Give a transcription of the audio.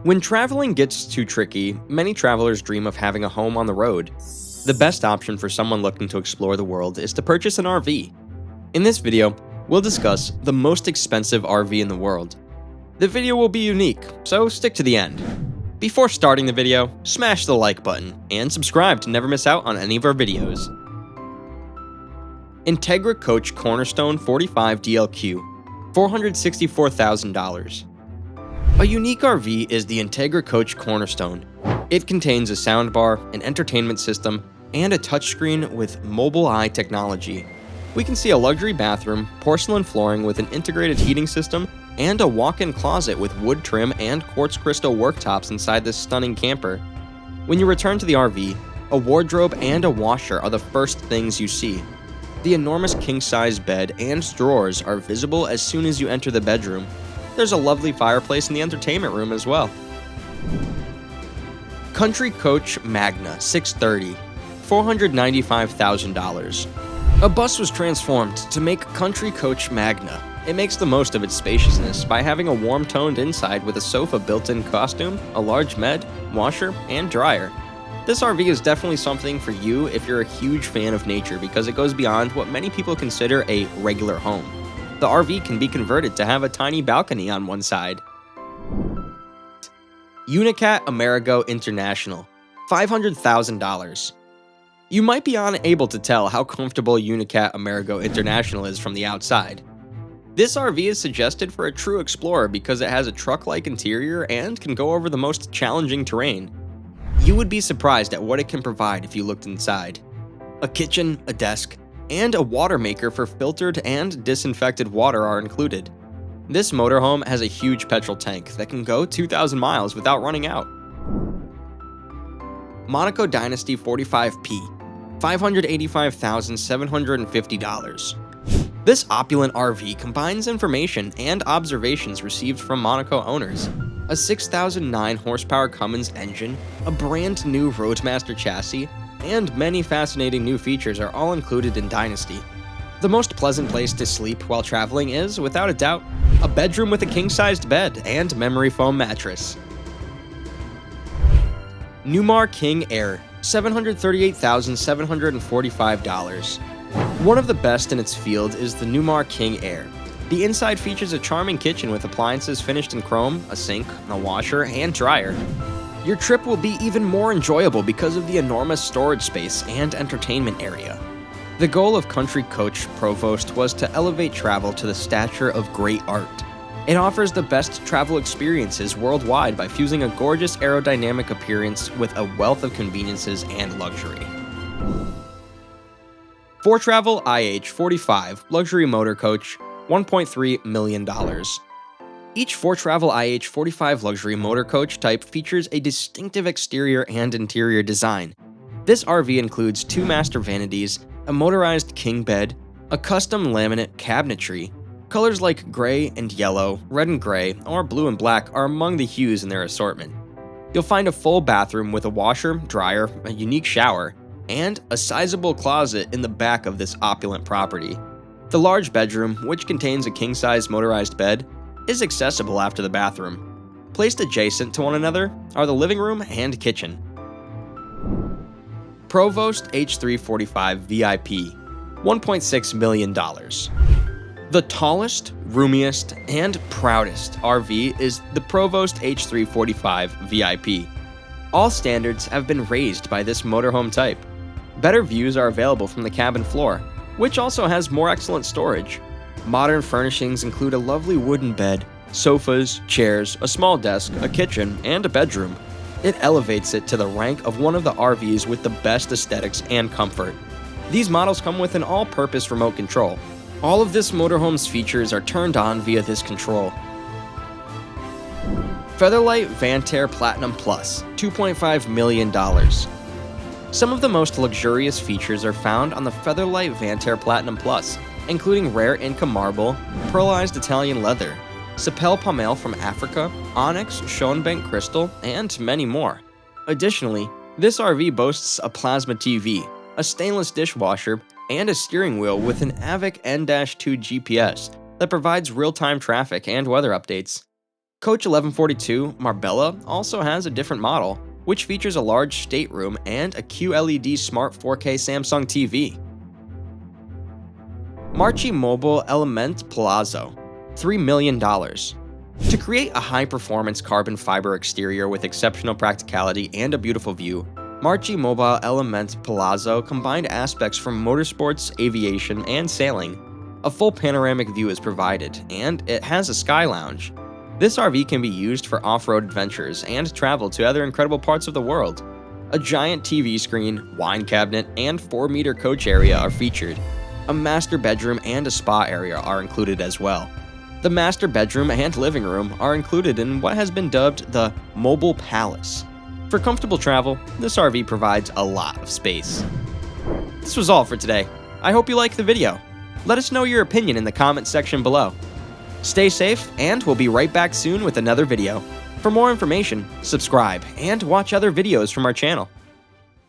When traveling gets too tricky, many travelers dream of having a home on the road. The best option for someone looking to explore the world is to purchase an RV. In this video, we'll discuss the most expensive RV in the world. The video will be unique, so stick to the end. Before starting the video, smash the like button and subscribe to never miss out on any of our videos. Integra Coach Cornerstone 45 DLQ, $464,000. A unique RV is the Integra Coach Cornerstone. It contains a soundbar, an entertainment system, and a touchscreen with mobile eye technology. We can see a luxury bathroom, porcelain flooring with an integrated heating system, and a walk-in closet with wood trim and quartz crystal worktops inside this stunning camper. When you return to the RV, a wardrobe and a washer are the first things you see. The enormous king-size bed and drawers are visible as soon as you enter the bedroom. There's a lovely fireplace in the entertainment room as well. Country Coach Magna 630, $495,000. A bus was transformed to make Country Coach Magna. It makes the most of its spaciousness by having a warm-toned inside with a sofa built-in costume, a large med, washer, and dryer. This RV is definitely something for you if you're a huge fan of nature because it goes beyond what many people consider a regular home. The RV can be converted to have a tiny balcony on one side. Unicat Amerigo International, $500,000. You might be unable to tell how comfortable Unicat Amerigo International is from the outside. This RV is suggested for a true explorer because it has a truck-like interior and can go over the most challenging terrain. You would be surprised at what it can provide if you looked inside. A kitchen, a desk, and a water maker for filtered and disinfected water are included. This motorhome has a huge petrol tank that can go 2,000 miles without running out. Monaco Dynasty 45P, $585,750. This opulent RV combines information and observations received from Monaco owners. A 6,009 horsepower Cummins engine, a brand new Roadmaster chassis, and many fascinating new features are all included in Dynasty. The most pleasant place to sleep while traveling is, without a doubt, a bedroom with a king-sized bed and memory foam mattress. Newmar King Air, $738,745. One of the best in its field is the Newmar King Air. The inside features a charming kitchen with appliances finished in chrome, a sink, a washer, and dryer. Your trip will be even more enjoyable because of the enormous storage space and entertainment area. The goal of Country Coach Provost was to elevate travel to the stature of great art. It offers the best travel experiences worldwide by fusing a gorgeous aerodynamic appearance with a wealth of conveniences and luxury. ForTravel IH45 Luxury Motor Coach, $1.3 million. Each ForTravel IH45 luxury motor coach type features a distinctive exterior and interior design. This RV includes 2 master vanities, a motorized king bed, a custom laminate cabinetry. Colors like gray and yellow, red and gray, or blue and black are among the hues in their assortment. You'll find a full bathroom with a washer, dryer, a unique shower, and a sizable closet in the back of this opulent property. The large bedroom, which contains a king-size motorized bed, is accessible after the bathroom. Placed adjacent to one another are the living room and kitchen. Provost H345 VIP, $1.6 million. The tallest, roomiest, and proudest RV is the Provost H345 VIP. All standards have been raised by this motorhome type. Better views are available from the cabin floor, which also has more excellent storage. Modern furnishings include a lovely wooden bed, sofas, chairs, a small desk, a kitchen, and a bedroom. It elevates it to the rank of one of the RVs with the best aesthetics and comfort. These models come with an all-purpose remote control. All of this motorhome's features are turned on via this control. Featherlite Vanteer Platinum Plus, $2.5 million. Some of the most luxurious features are found on the Featherlite Vanteer Platinum Plus, including rare Inca marble, pearlized Italian leather, Sapel Pommel from Africa, onyx, Schoenbank crystal, and many more. Additionally, this RV boasts a plasma TV, a stainless dishwasher, and a steering wheel with an AVIC N-2 GPS that provides real-time traffic and weather updates. Coach 1142 Marbella also has a different model, which features a large stateroom and a QLED Smart 4K Samsung TV. Marchi Mobile Element Palazzo, $3 million. To create a high-performance carbon fiber exterior with exceptional practicality and a beautiful view, Marchi Mobile Element Palazzo combined aspects from motorsports, aviation, and sailing. A full panoramic view is provided, and it has a sky lounge. This RV can be used for off-road adventures and travel to other incredible parts of the world. A giant TV screen, wine cabinet, and 4-meter coach area are featured. A master bedroom and a spa area are included as well. The master bedroom and living room are included in what has been dubbed the Mobile Palace. For comfortable travel, this RV provides a lot of space. This was all for today. I hope you liked the video. Let us know your opinion in the comments section below. Stay safe, and we'll be right back soon with another video. For more information, subscribe and watch other videos from our channel.